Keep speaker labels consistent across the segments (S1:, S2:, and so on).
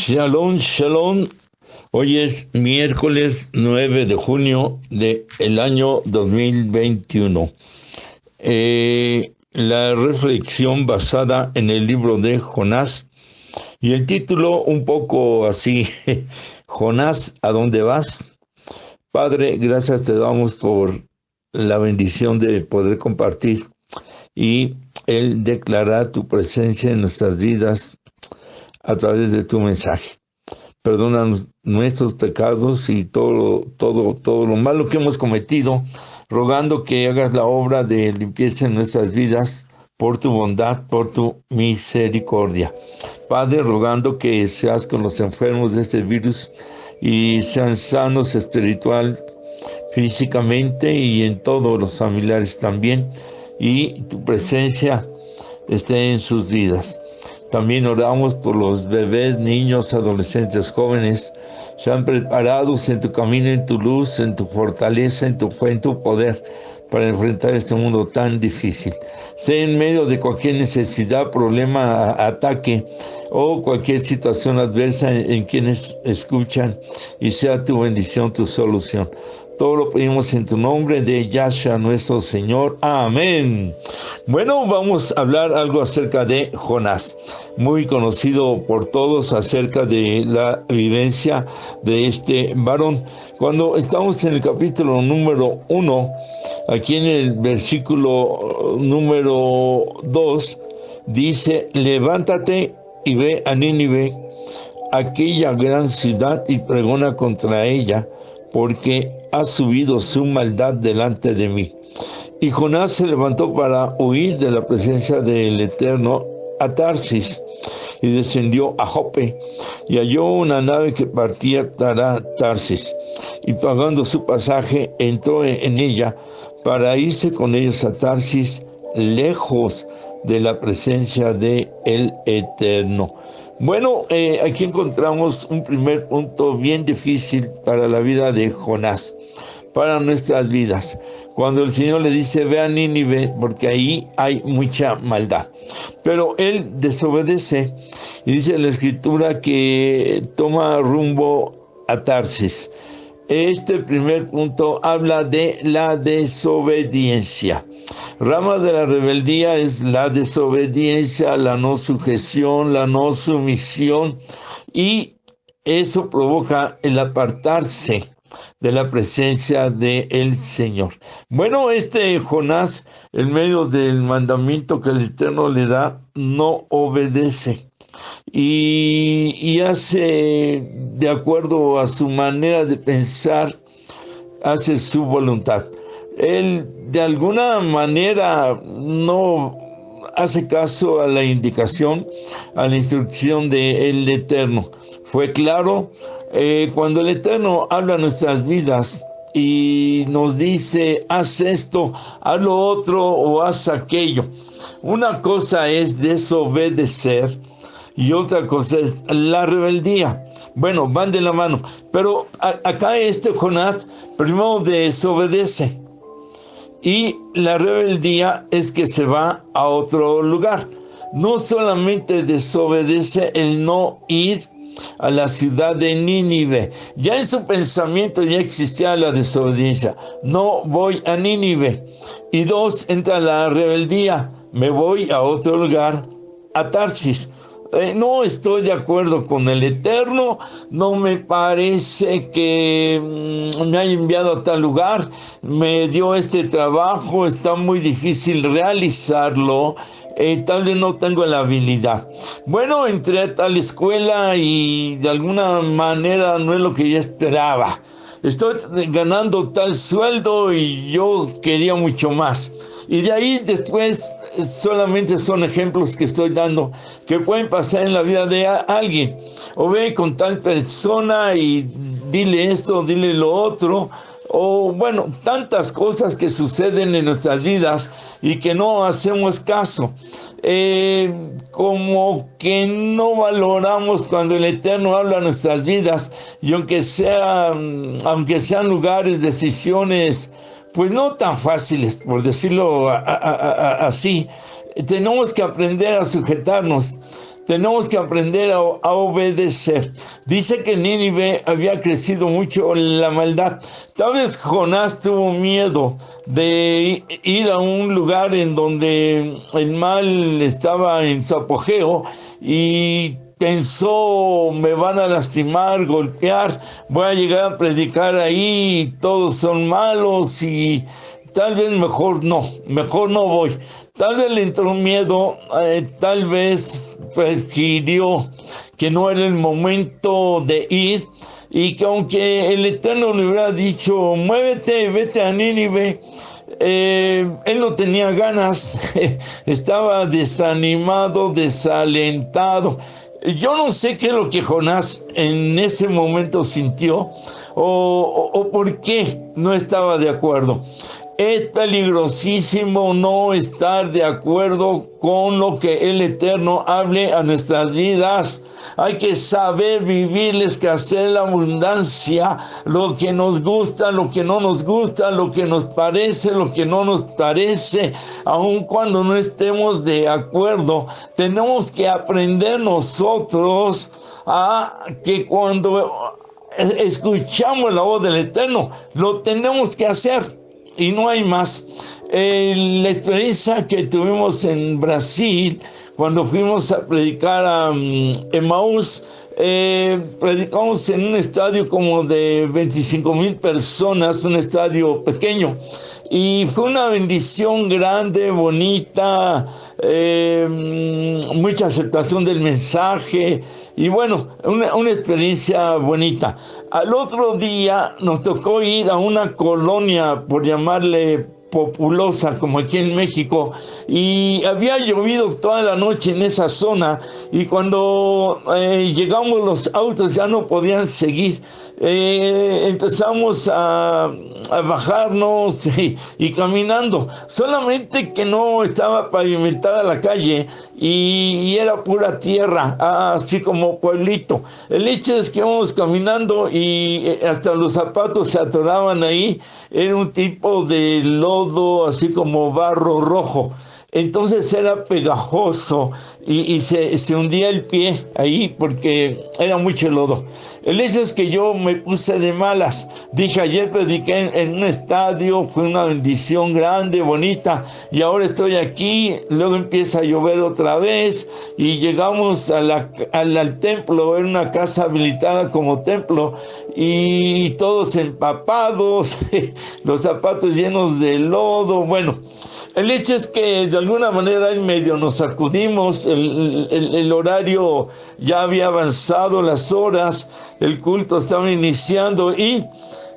S1: Shalom, shalom. Hoy es miércoles 9 de junio del año 2021. La reflexión basada en el libro de Jonás y el título un poco así, Jonás, ¿a dónde vas? Padre, gracias te damos por la bendición de poder compartir y el declarar tu presencia en nuestras vidas a través de tu mensaje. Perdona nuestros pecados y todo lo malo que hemos cometido, rogando que hagas la obra de limpieza en nuestras vidas por tu bondad, por tu misericordia. Padre, rogando que seas con los enfermos de este virus y sean sanos espiritual, físicamente y en todos los familiares también, y tu presencia esté en sus vidas. También oramos por los bebés, niños, adolescentes, jóvenes, sean preparados en tu camino, en tu luz, en tu fortaleza, en tu fe, en tu poder, para enfrentar este mundo tan difícil. Sea en medio de cualquier necesidad, problema, ataque o cualquier situación adversa en quienes escuchan, y sea tu bendición, tu solución. Todo lo pedimos en tu nombre de Yahshua nuestro Señor. Amén. Bueno, vamos a hablar algo acerca de Jonás, muy conocido por todos acerca de la vivencia de este varón. Cuando estamos en el capítulo número 1, aquí en el versículo número 2, dice: levántate y ve a Nínive, aquella gran ciudad, y pregona contra ella, porque ha subido su maldad delante de mí. Y Jonás se levantó para huir de la presencia del Eterno a Tarsis, y descendió a Jope, y halló una nave que partía para Tarsis, y pagando su pasaje, entró en ella para irse con ellos a Tarsis, lejos de la presencia de el Eterno. Bueno, aquí encontramos un primer punto bien difícil para la vida de Jonás, para nuestras vidas. Cuando el Señor le dice: ve a Nínive, porque ahí hay mucha maldad. Pero él desobedece, y dice la Escritura que toma rumbo a Tarsis. Este primer punto habla de la desobediencia. Rama de la rebeldía es la desobediencia, la no sujeción, la no sumisión, y eso provoca el apartarse de la presencia del Señor. Bueno, Jonás, en medio del mandamiento que el Eterno le da, no obedece y hace, de acuerdo a su manera de pensar, hace su voluntad. Él de alguna manera no hace caso a la indicación, a la instrucción del Eterno. Fue claro, cuando el Eterno habla a nuestras vidas y nos dice: haz esto, haz lo otro o haz aquello. Una cosa es desobedecer y otra cosa es la rebeldía. Bueno, van de la mano. Pero acá Jonás primero desobedece. Y la rebeldía es que se va a otro lugar. No solamente desobedece el no ir a la ciudad de Nínive. Ya en su pensamiento ya existía la desobediencia. No voy a Nínive. Y dos, entra la rebeldía. Me voy a otro lugar, a Tarsis. No estoy de acuerdo con el Eterno, no me parece que me haya enviado a tal lugar, me dio este trabajo, está muy difícil realizarlo, tal vez no tengo la habilidad. Bueno, entré a tal escuela y de alguna manera no es lo que yo esperaba. Estoy ganando tal sueldo y yo quería mucho más. Y de ahí después solamente son ejemplos que estoy dando que pueden pasar en la vida de alguien. O ve con tal persona y dile esto, dile lo otro. O bueno, tantas cosas que suceden en nuestras vidas y que no hacemos caso. Como que no valoramos cuando el Eterno habla a nuestras vidas, y aunque sean lugares, decisiones, pues no tan fáciles, por decirlo así, tenemos que aprender a sujetarnos. tenemos que aprender a obedecer. Dice que Nínive había crecido mucho la maldad. Tal vez Jonás tuvo miedo de ir a un lugar en donde el mal estaba en su apogeo y pensó, me van a lastimar, golpear, voy a llegar a predicar ahí, todos son malos y tal vez mejor no voy. Tal vez le entró miedo, tal vez prefirió que no era el momento de ir y que aunque el Eterno le hubiera dicho, muévete, vete a Nínive, él no tenía ganas, estaba desanimado, desalentado. Yo no sé qué es lo que Jonás en ese momento sintió o por qué no estaba de acuerdo. Es peligrosísimo no estar de acuerdo con lo que el Eterno hable a nuestras vidas. Hay que saber vivir la escasez, la abundancia, lo que nos gusta, lo que no nos gusta, lo que nos parece, lo que no nos parece. Aun cuando no estemos de acuerdo, tenemos que aprender nosotros a que cuando escuchamos la voz del Eterno, lo tenemos que hacer. Y no hay más. La experiencia que tuvimos en Brasil, cuando fuimos a predicar a Emaús, predicamos en un estadio como de 25,000 personas, un estadio pequeño. Y fue una bendición grande, bonita, mucha aceptación del mensaje. Y bueno, una experiencia bonita. Al otro día nos tocó ir a una colonia, por llamarle populosa, como aquí en México, y había llovido toda la noche en esa zona, y cuando llegamos los autos ya no podían seguir. Empezamos a bajarnos y caminando, solamente que no estaba pavimentada la calle y era pura tierra, así como pueblito. El hecho es que íbamos caminando y hasta los zapatos se atoraban ahí. Era un tipo de lodo, así como barro rojo. Entonces era pegajoso y se hundía el pie ahí porque era mucho lodo. El hecho es que yo me puse de malas. Dije, ayer prediqué en un estadio, fue una bendición grande, bonita, y ahora estoy aquí. Luego empieza a llover otra vez y llegamos al templo. Era una casa habilitada como templo y todos empapados, los zapatos llenos de lodo. Bueno, el hecho es que de alguna manera en medio nos sacudimos, el horario ya había avanzado, las horas, el culto estaba iniciando y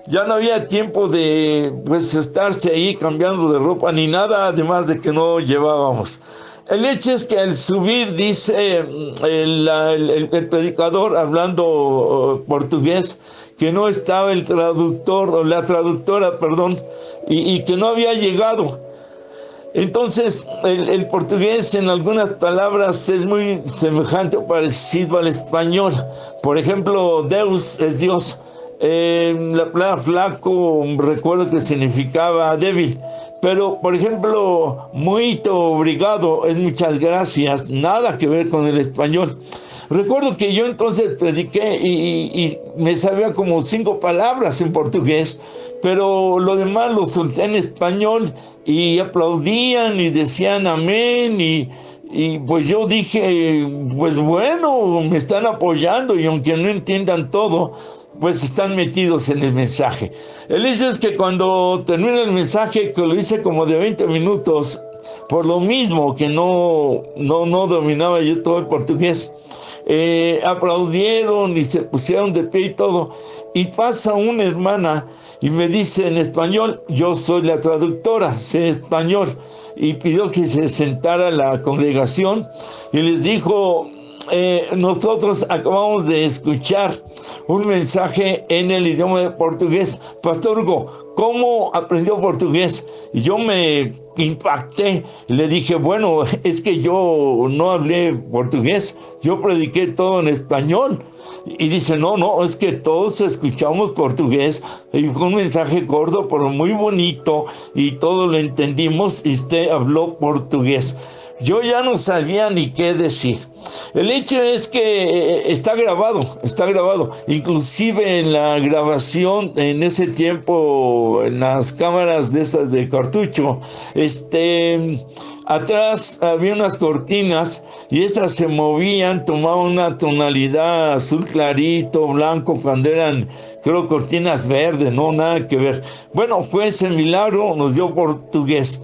S1: ya no había tiempo de estarse ahí cambiando de ropa ni nada, además de que no llevábamos. El hecho es que al subir, dice el predicador, hablando portugués, que no estaba el traductor, o la traductora, perdón, y que no había llegado. Entonces, el portugués en algunas palabras es muy semejante o parecido al español. Por ejemplo, Deus es Dios. La palabra flaco, recuerdo que significaba débil. Pero, por ejemplo, muito obrigado es muchas gracias, nada que ver con el español. Recuerdo que yo entonces prediqué y me sabía como 5 palabras en portugués, pero lo demás lo solté en español y aplaudían y decían amén y pues yo dije, pues bueno, me están apoyando y aunque no entiendan todo, pues están metidos en el mensaje. El hecho es que cuando terminé el mensaje, que lo hice como de 20 minutos, por lo mismo que no dominaba yo todo el portugués, aplaudieron y se pusieron de pie y todo, y pasa una hermana y me dice en español, yo soy la traductora, sé español, y pidió que se sentara la congregación y les dijo, nosotros acabamos de escuchar un mensaje en el idioma de portugués. Pastor Hugo, ¿cómo aprendió portugués? Y yo me impacté, le dije, bueno, es que yo no hablé portugués, yo prediqué todo en español. Y dice, no, es que todos escuchamos portugués, y fue un mensaje corto, pero muy bonito, y todo lo entendimos, y usted habló portugués. yo ya no sabía ni qué decir. El hecho es que está grabado, inclusive en la grabación, en ese tiempo, en las cámaras de esas de cartucho, atrás había unas cortinas y estas se movían, tomaban una tonalidad azul clarito, blanco, cuando eran, creo, cortinas verdes, no, nada que ver. Bueno, fue ese milagro, nos dio portugués.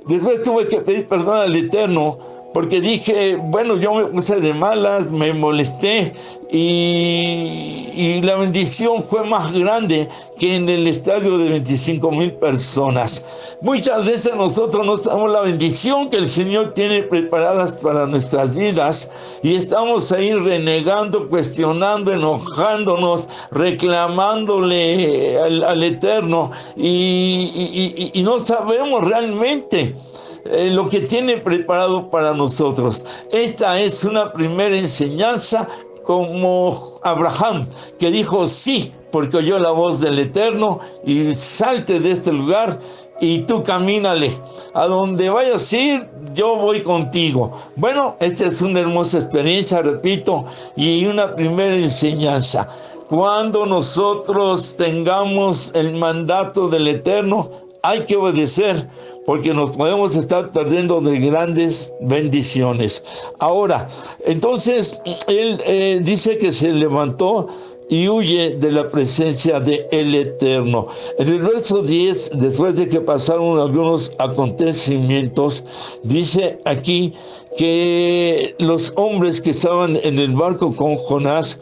S1: Después tuve que pedir perdón al Eterno, porque dije, bueno, yo me puse de malas, me molesté, y la bendición fue más grande que en el estadio de 25,000 personas. Muchas veces nosotros no sabemos la bendición que el Señor tiene preparadas para nuestras vidas, y estamos ahí renegando, cuestionando, enojándonos, reclamándole al Eterno, y no sabemos realmente lo que tiene preparado para nosotros. Esta es una primera enseñanza, como Abraham, que dijo sí, porque oyó la voz del Eterno, y salte de este lugar y tú camínale. A donde vayas a ir, yo voy contigo. Bueno, esta es una hermosa experiencia, repito, y una primera enseñanza. Cuando nosotros tengamos el mandato del Eterno, hay que obedecer, porque nos podemos estar perdiendo de grandes bendiciones. Ahora, entonces, él dice que se levantó y huye de la presencia del Eterno. En el verso 10, después de que pasaron algunos acontecimientos, dice aquí que los hombres que estaban en el barco con Jonás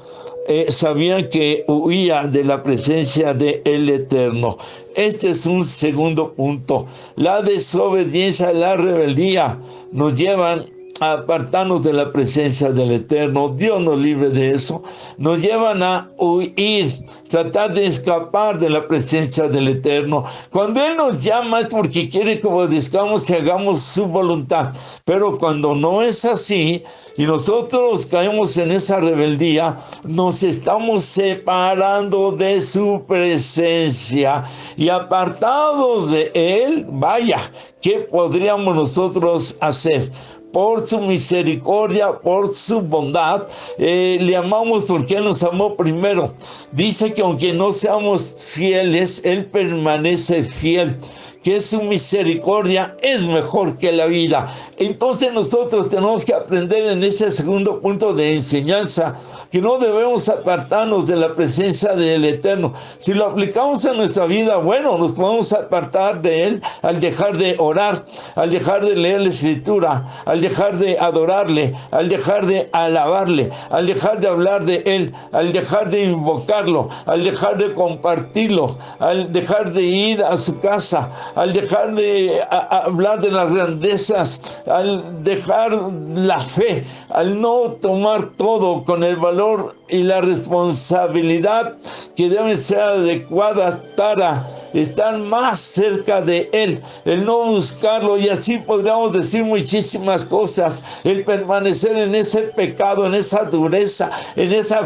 S1: sabían que huía de la presencia del Eterno. Este es un segundo punto. La desobediencia, la rebeldía nos llevan a apartarnos de la presencia del Eterno. Dios nos libre de eso. Nos llevan a huir, tratar de escapar de la presencia del Eterno. Cuando Él nos llama es porque quiere que obedezcamos y hagamos su voluntad. Pero cuando no es así y nosotros caemos en esa rebeldía, nos estamos separando de su presencia, y apartados de Él, vaya, ¿qué podríamos nosotros hacer? Por su misericordia, por su bondad, le amamos porque Él nos amó primero. Dice que aunque no seamos fieles, Él permanece fiel, que su misericordia es mejor que la vida. Entonces nosotros tenemos que aprender en ese segundo punto de enseñanza que no debemos apartarnos de la presencia del Eterno. Si lo aplicamos en nuestra vida, bueno, nos podemos apartar de Él al dejar de orar, al dejar de leer la Escritura, al dejar de adorarle, al dejar de alabarle, al dejar de hablar de Él, al dejar de invocarlo, al dejar de compartirlo, al dejar de ir a su casa, al dejar de hablar de las grandezas, al dejar la fe, al no tomar todo con el valor y la responsabilidad que deben ser adecuadas para estar más cerca de Él, el no buscarlo, y así podríamos decir muchísimas cosas, el permanecer en ese pecado, en esa dureza, en esa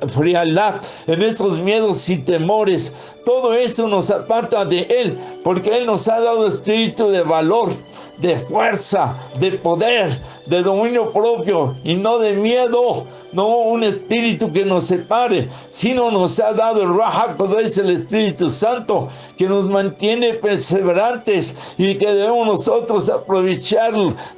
S1: frialdad, en esos miedos y temores. Todo eso nos aparta de Él, porque Él nos ha dado espíritu de valor, de fuerza, de poder, de dominio propio, y no de miedo, no un espíritu que nos separe, sino nos ha dado el Ruach HaKodesh, el Espíritu Santo, que nos mantiene perseverantes, y que debemos nosotros aprovechar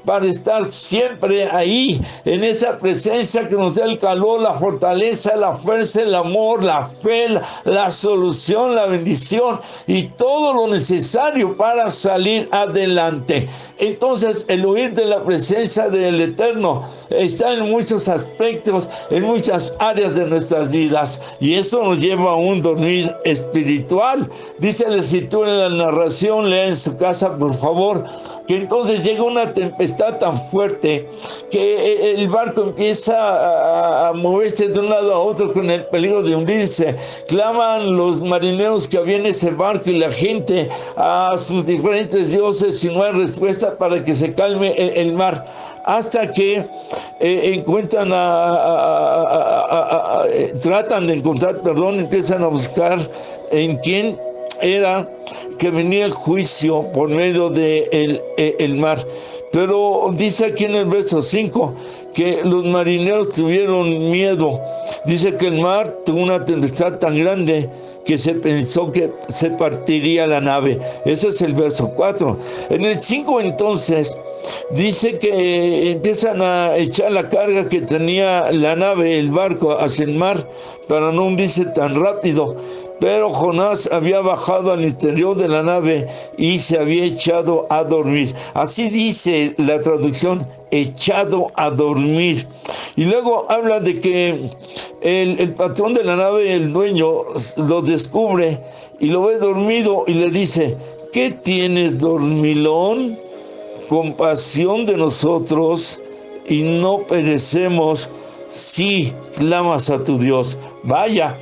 S1: para estar siempre ahí, en esa presencia que nos da el calor, la fortaleza, la fuerza, el amor, la fe, la solución, la bendición y todo lo necesario para salir adelante. Entonces, el huir de la presencia del Eterno está en muchos aspectos, en muchas áreas de nuestras vidas, y eso nos lleva a un dormir espiritual. Dice la Escritura en la narración, lea en su casa por favor, que entonces llega una tempestad tan fuerte que el barco empieza a moverse de un lado a otro con el peligro de hundirse. Claman los marineros que había en ese barco y la gente a sus diferentes dioses, y no hay respuesta para que se calme el mar, hasta que encuentran tratan de encontrar, empiezan a buscar en quién era que venía el juicio por medio de el mar. Pero dice aquí en el verso 5 que los marineros tuvieron miedo. Dice que el mar tuvo una tempestad tan grande que se pensó que se partiría la nave. Ese es el verso 4. En el 5 entonces dice que empiezan a echar la carga que tenía la nave, el barco, hacia el mar, para no hundirse tan rápido. Pero Jonás había bajado al interior de la nave y se había echado a dormir. Así dice la traducción, echado a dormir. Y luego habla de que el patrón de la nave, el dueño, lo descubre y lo ve dormido y le dice: ¿qué tienes, dormilón? Compasión de nosotros y no perecemos si clamas a tu Dios. Vaya,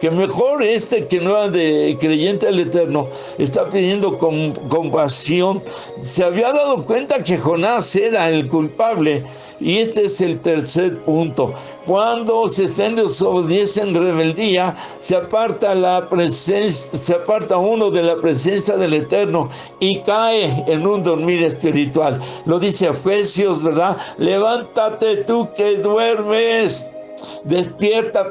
S1: que mejor que no era de creyente al Eterno, está pidiendo compasión. Se había dado cuenta que Jonás era el culpable. Y este es el tercer punto. Cuando se está en desobediencia, en rebeldía, se aparta uno de la presencia del Eterno y cae en un dormir espiritual. Lo dice Efesios, ¿verdad? Levántate tú que duermes. Despiértate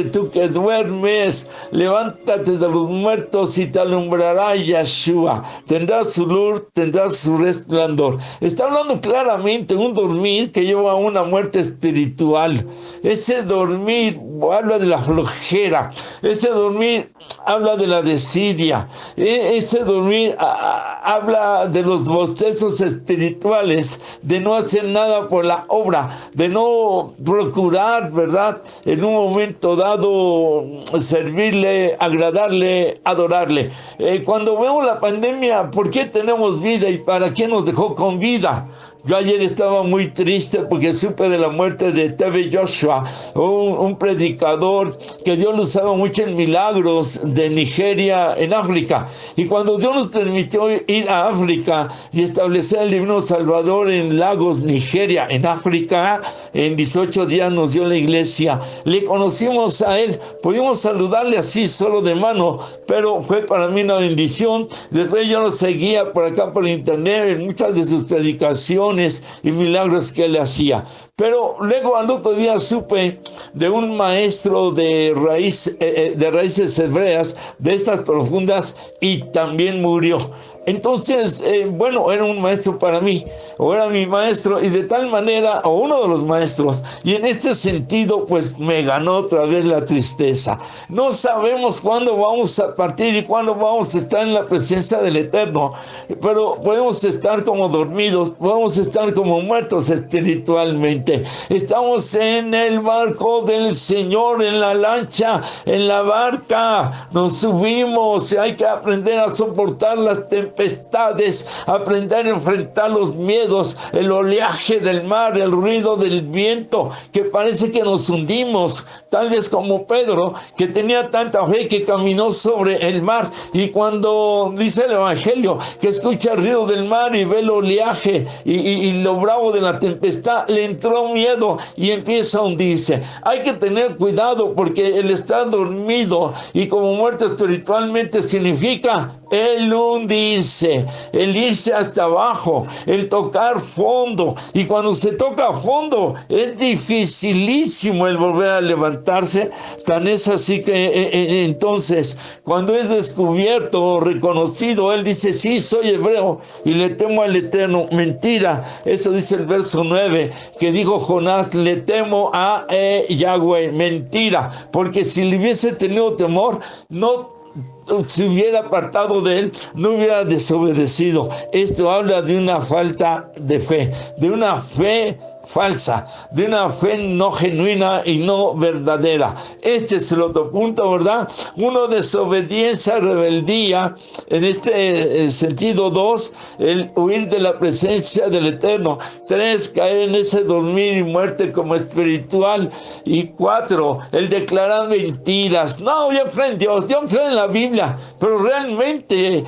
S1: tú que duermes, levántate de los muertos y te alumbrará Yeshua, tendrás su luz, tendrás su resplandor. Está hablando claramente de un dormir que lleva a una muerte espiritual. Ese dormir habla de la flojera, ese dormir habla de la desidia, ese dormir habla de los bostezos espirituales, de no hacer nada por la obra, de no procurar, ¿verdad?, en un momento dado servirle, agradarle, adorarle. Cuando vemos la pandemia, ¿por qué tenemos vida y para qué nos dejó con vida? Yo ayer estaba muy triste porque supe de la muerte de T.B. Joshua, un predicador que Dios lo usaba mucho en milagros de Nigeria, en África. Y cuando Dios nos permitió ir a África y establecer el Divino Salvador en Lagos, Nigeria, en África, en 18 días nos dio la iglesia. Le conocimos a él, pudimos saludarle así solo de mano, pero fue para mí una bendición. Después yo lo seguía por acá por internet en muchas de sus predicaciones y milagros que él hacía. Pero luego al otro día supe de un maestro de raíces hebreas, de estas profundas, y también murió. Entonces, era un maestro para mí, o era mi maestro, y de tal manera, o uno de los maestros, y en este sentido, pues me ganó otra vez la tristeza. No sabemos cuándo vamos a partir y cuándo vamos a estar en la presencia del Eterno, pero podemos estar como dormidos, podemos estar como muertos espiritualmente. Estamos en el barco del Señor, en la lancha, en la barca, nos subimos, y hay que aprender a soportar las tempestades, aprender a enfrentar los miedos, el oleaje del mar, el ruido del viento, que parece que nos hundimos, tal vez como Pedro, que tenía tanta fe que caminó sobre el mar, y cuando dice el Evangelio que escucha el ruido del mar y ve el oleaje y lo bravo de la tempestad, le entró miedo y empieza a hundirse. Hay que tener cuidado porque el estar dormido y como muerto espiritualmente significa el hundirse, el irse hasta abajo, el tocar fondo. Y cuando se toca fondo es dificilísimo el volver a levantarse. Tan es así que entonces cuando es descubierto o reconocido, él dice: sí, soy hebreo y le temo al Eterno. Mentira, eso dice el verso 9 que dijo Jonás: le temo a Yahweh. Mentira, porque si le hubiese tenido temor, no se hubiera apartado de él, no hubiera desobedecido. Esto habla de una falta de fe, de una fe falsa, de una fe no genuina y no verdadera. Este es el otro punto, ¿verdad? Uno, desobediencia, rebeldía. En este sentido, 2, el huir de la presencia del Eterno. 3, caer en ese dormir y muerte como espiritual. Y 4, el declarar mentiras. No, yo creo en Dios, yo creo en la Biblia, pero realmente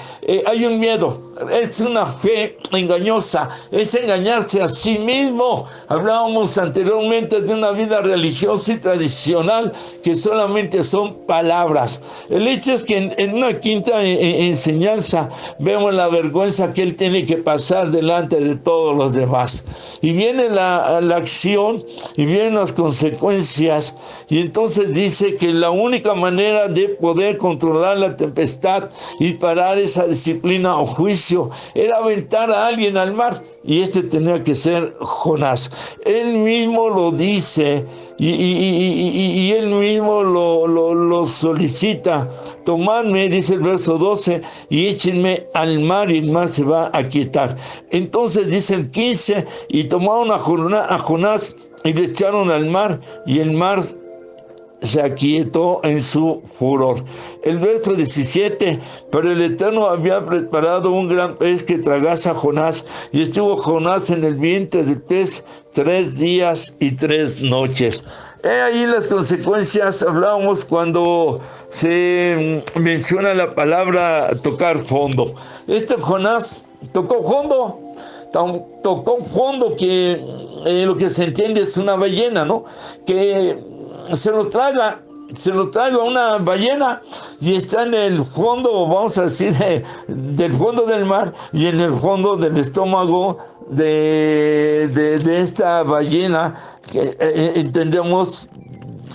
S1: hay un miedo. es una fe engañosa, es engañarse a sí mismo. Hablábamos anteriormente de una vida religiosa y tradicional que solamente son palabras. El hecho es que en una quinta enseñanza vemos la vergüenza que él tiene que pasar delante de todos los demás. Y viene la acción y vienen las consecuencias, y entonces dice que la única manera de poder controlar la tempestad y parar esa disciplina o juicio era aventar a alguien al mar, y este tenía que ser Jonás. Él mismo lo dice y él mismo lo solicita. Tomadme, dice el verso 12, y échenme al mar, y el mar se va a quietar. Entonces dice el 15, y tomaron a Jonás y le echaron al mar, y el mar se aquietó en su furor. El verso 17, pero el Eterno había preparado un gran pez que tragase a Jonás, y estuvo Jonás en el vientre del pez 3 días y 3 noches. Ahí las consecuencias. Hablábamos cuando se menciona la palabra tocar fondo. Jonás tocó fondo, que lo que se entiende es una ballena, ¿no? Que se lo traga una ballena, y está en el fondo, vamos a decir, del fondo del mar, y en el fondo del estómago de esta ballena, que entendemos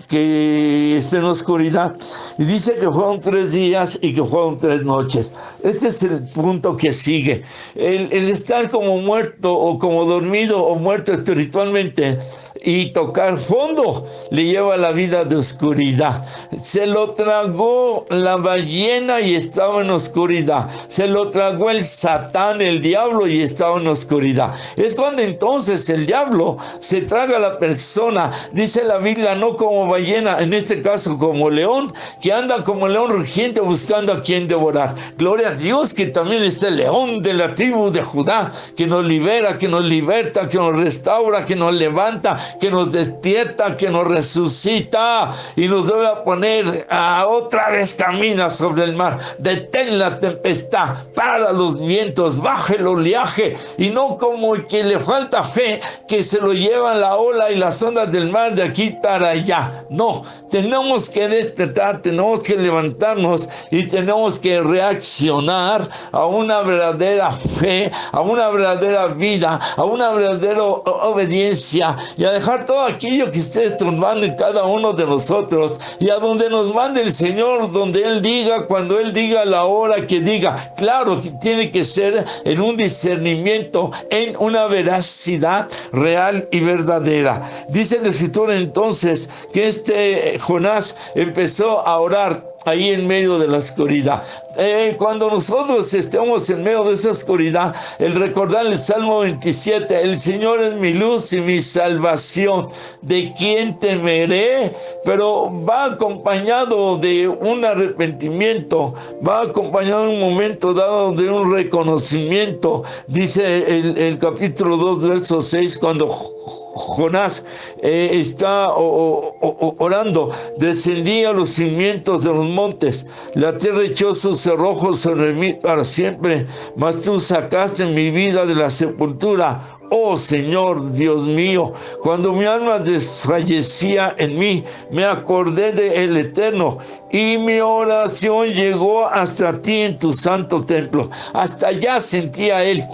S1: que está en oscuridad. Y dice que fueron 3 días y que fueron 3 noches. Este es el punto que sigue. El estar como muerto o como dormido o muerto espiritualmente y tocar fondo le lleva a la vida de oscuridad. Se lo tragó la ballena y estaba en oscuridad. Se lo tragó el Satán, el diablo, y estaba en oscuridad. Es cuando entonces el diablo se traga a la persona. Dice la Biblia, no como ballena, en este caso como león, que anda como león rugiente buscando a quien devorar. Gloria a Dios que también está el león de la tribu de Judá, que nos libera, que nos liberta, que nos restaura, que nos levanta, que nos despierta, que nos resucita y nos debe poner otra vez camina sobre el mar. Detén la tempestad, para los vientos, baja el oleaje, y no como que le falta fe, que se lo llevan la ola y las ondas del mar de aquí para allá. No, tenemos que despertar, tenemos que levantarnos y tenemos que reaccionar a una verdadera fe, a una verdadera vida, a una verdadera obediencia, y a dejar todo aquello que esté estorbando en cada uno de nosotros, y a donde nos mande el Señor, donde Él diga, cuando Él diga, la hora que diga. Claro que tiene que ser en un discernimiento, en una veracidad real y verdadera. Dice la Escritura entonces que Jonás empezó a orar ahí en medio de la oscuridad. Cuando nosotros estemos en medio de esa oscuridad, el recordar el Salmo 27, el Señor es mi luz y mi salvación, ¿de quién temeré? Pero va acompañado de un arrepentimiento, va acompañado en un momento dado de un reconocimiento. Dice el capítulo 2, verso 6, cuando Jonás está orando, descendí a los cimientos de los montes, la tierra echó sus cerrojos sobre mí para siempre, mas tú sacaste mi vida de la sepultura. Oh Señor, Dios mío, cuando mi alma desfallecía en mí, me acordé del Eterno, y mi oración llegó hasta ti en tu santo templo. Hasta allá sentía él.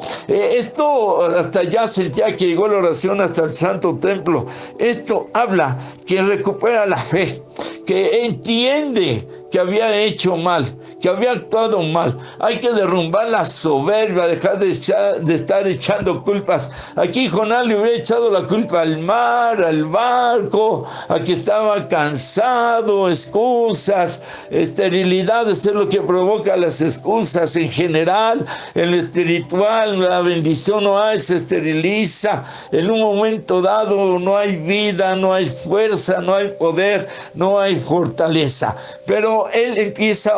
S1: Hasta allá sentía que llegó la oración hasta el santo templo. Esto habla que recupera la fe, que entiende que había hecho mal, que había actuado mal. Hay que derrumbar la soberbia, dejar de estar echando culpas. Aquí Jonás le hubiera echado la culpa al mar, al barco, a que estaba cansado, excusas, esterilidad, eso es lo que provoca las excusas en general. En lo espiritual, la bendición no hay, se esteriliza. En un momento dado no hay vida, no hay fuerza, no hay poder, no hay fortaleza. Pero él empieza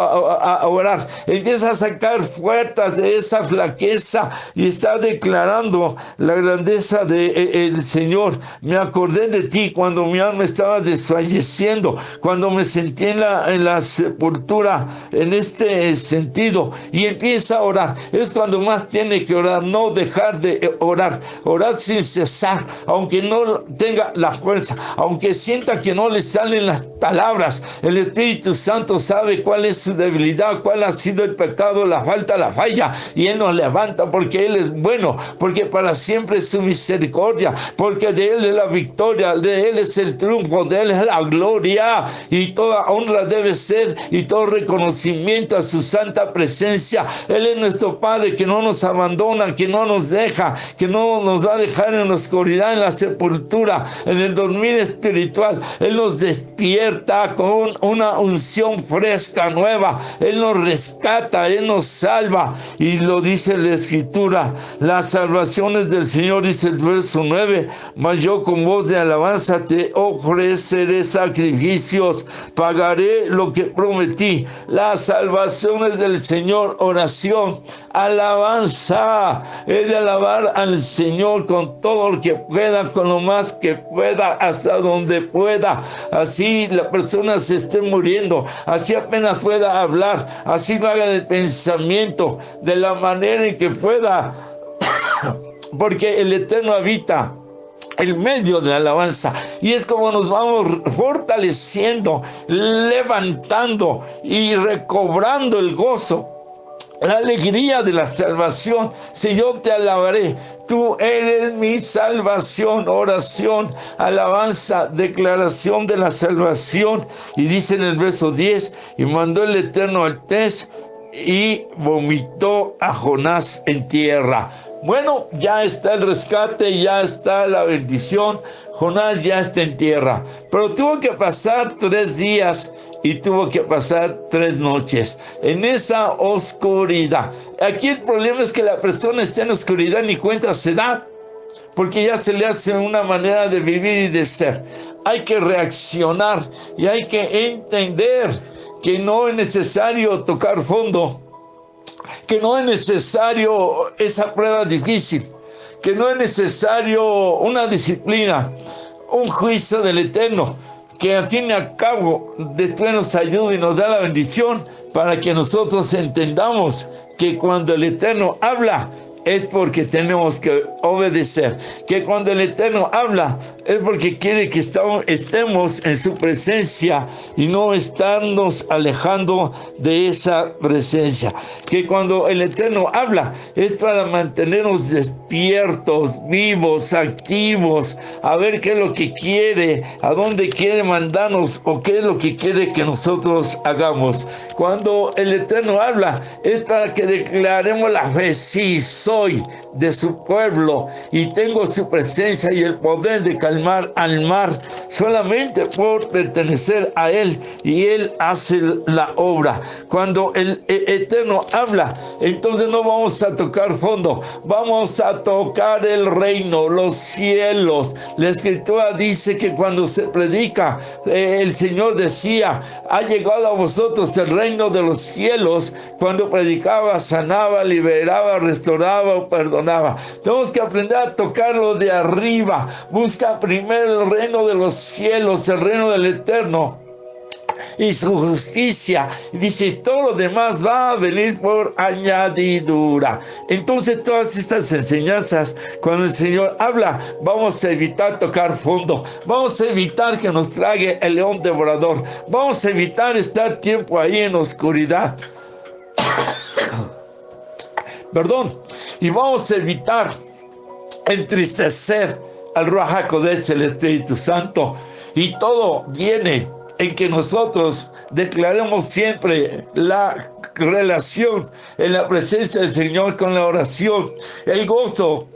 S1: a orar, empieza a sacar fuerzas de esa flaqueza y está declarando la grandeza del Señor. Me acordé de ti cuando mi alma estaba desfalleciendo, cuando me sentí en la sepultura, en este sentido, y empieza a orar. Es cuando más tiene que orar, no dejar de orar, orar sin cesar, aunque no tenga la fuerza, aunque sienta que no le salen las palabras. El Espíritu Santo sabe cuál es su debilidad, cuál ha sido el pecado, la falta, la falla, y Él nos levanta porque Él es bueno, porque para siempre es su misericordia, porque de Él es la victoria, de Él es el triunfo, de Él es la gloria, y toda honra debe ser y todo reconocimiento a su santa presencia. Él es nuestro Padre que no nos abandona, que no nos deja, que no nos va a dejar en la oscuridad, en la sepultura, en el dormir espiritual. Él nos despierta con una unción fresca, nueva. Él nos rescata, Él nos salva, y lo dice la Escritura. Las salvaciones del Señor, dice el verso 9, mas yo con voz de alabanza te ofreceré sacrificios, pagaré lo que prometí. Las salvaciones del Señor, oración, alabanza, es de alabar al Señor con todo lo que pueda, con lo más que pueda, hasta donde pueda. Así la persona se esté muriendo, así apenas pueda hablar, así lo haga de pensamiento, de la manera en que pueda, porque el Eterno habita en medio de la alabanza, y es como nos vamos fortaleciendo, levantando y recobrando el gozo, la alegría de la salvación. Si yo te alabaré, tú eres mi salvación. Oración, alabanza, declaración de la salvación. Y dice en el verso 10, y mandó el Eterno al pez y vomitó a Jonás en tierra. Bueno, ya está el rescate, ya está la bendición. Jonás ya está en tierra, pero tuvo que pasar 3 días y tuvo que pasar 3 noches en esa oscuridad. Aquí el problema es que la persona está en oscuridad, ni cuenta se da, porque ya se le hace una manera de vivir y de ser. Hay que reaccionar y hay que entender que no es necesario tocar fondo, que no es necesario esa prueba difícil, que no es necesario una disciplina, un juicio del Eterno, que al fin y al cabo después nos ayuda y nos da la bendición para que nosotros entendamos que cuando el Eterno habla es porque tenemos que obedecer, que cuando el Eterno habla es porque quiere que estemos en su presencia y no estarnos alejando de esa presencia, que cuando el Eterno habla es para mantenernos despiertos, vivos, activos, a ver qué es lo que quiere, a dónde quiere mandarnos o qué es lo que quiere que nosotros hagamos. Cuando el Eterno habla es para que declaremos la fe. Sí, soy de su pueblo y tengo su presencia y el poder de calmar al mar solamente por pertenecer a Él, y Él hace la obra. Cuando el Eterno habla, entonces no vamos a tocar fondo, vamos a tocar el reino, los cielos. La Escritura dice que cuando se predica, el Señor decía, ha llegado a vosotros el reino de los cielos. Cuando predicaba, sanaba, liberaba, restauraba o perdonaba. Tenemos que aprender a tocarlo de arriba. Busca primero el reino de los cielos, el reino del Eterno y su justicia. Dice, todo lo demás va a venir por añadidura. Entonces todas estas enseñanzas, cuando el Señor habla, vamos a evitar tocar fondo, vamos a evitar que nos trague el león devorador, vamos a evitar estar tiempo ahí en oscuridad. Perdón. Y vamos a evitar entristecer al Ruach HaKodesh, el Espíritu Santo. Y todo viene en que nosotros declaremos siempre la relación en la presencia del Señor con la oración, el gozo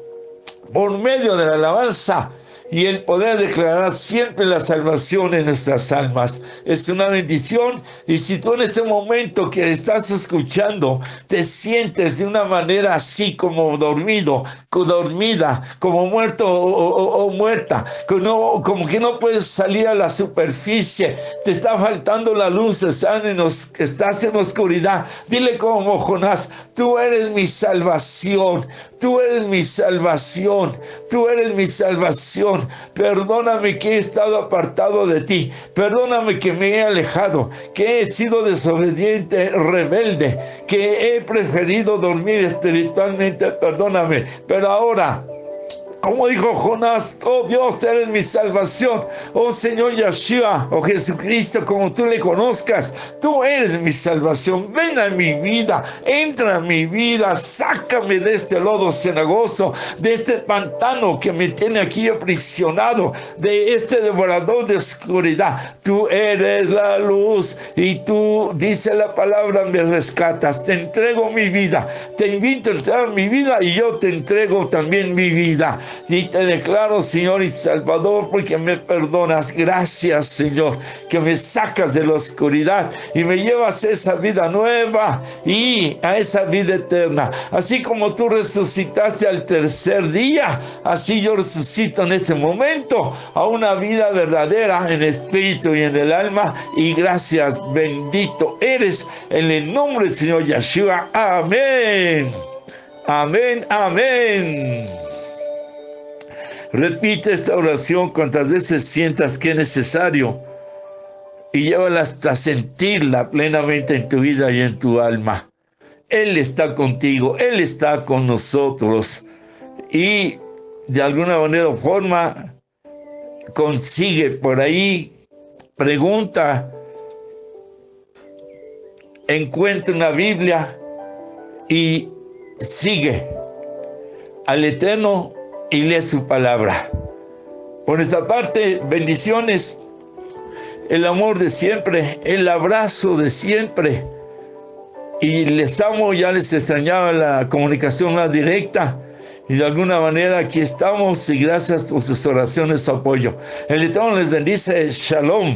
S1: por medio de la alabanza, y el poder declarar siempre la salvación en nuestras almas. Es una bendición. Y si tú en este momento que estás escuchando te sientes de una manera así como dormido, dormida, como muerto o muerta, como que no puedes salir a la superficie, te está faltando la luz, estás en oscuridad, dile como Jonás: tú eres mi salvación, tú eres mi salvación, tú eres mi salvación. Perdóname que he estado apartado de ti, perdóname que me he alejado, que he sido desobediente, rebelde, que he preferido dormir espiritualmente, perdóname. Pero ahora, como dijo Jonás: oh Dios, eres mi salvación. Oh Señor Yeshua, oh Jesucristo, como tú le conozcas, tú eres mi salvación. Ven a mi vida, entra a mi vida, sácame de este lodo cenagoso, de este pantano que me tiene aquí aprisionado, de este devorador de oscuridad. Tú eres la luz y tú, dice la palabra, me rescatas. Te entrego mi vida, te invito a entrar a mi vida y yo te entrego también mi vida. Y te declaro, Señor y Salvador, porque me perdonas. Gracias, Señor, que me sacas de la oscuridad y me llevas a esa vida nueva y a esa vida eterna. Así como tú resucitaste al tercer día, así yo resucito en este momento a una vida verdadera en espíritu y en el alma. Y gracias, bendito eres, en el nombre del Señor Yeshua. Amén. Amén, amén. Repite esta oración cuantas veces sientas que es necesario y llévala hasta sentirla plenamente en tu vida y en tu alma. Él está contigo, Él está con nosotros y de alguna manera o forma consigue por ahí, pregunta, encuentra una Biblia y sigue al Eterno y lee su palabra. Por nuestra parte, bendiciones, el amor de siempre, el abrazo de siempre. Y les amo, ya les extrañaba la comunicación más directa. Y de alguna manera aquí estamos y gracias por sus oraciones, su apoyo. El Eterno les bendice. Shalom.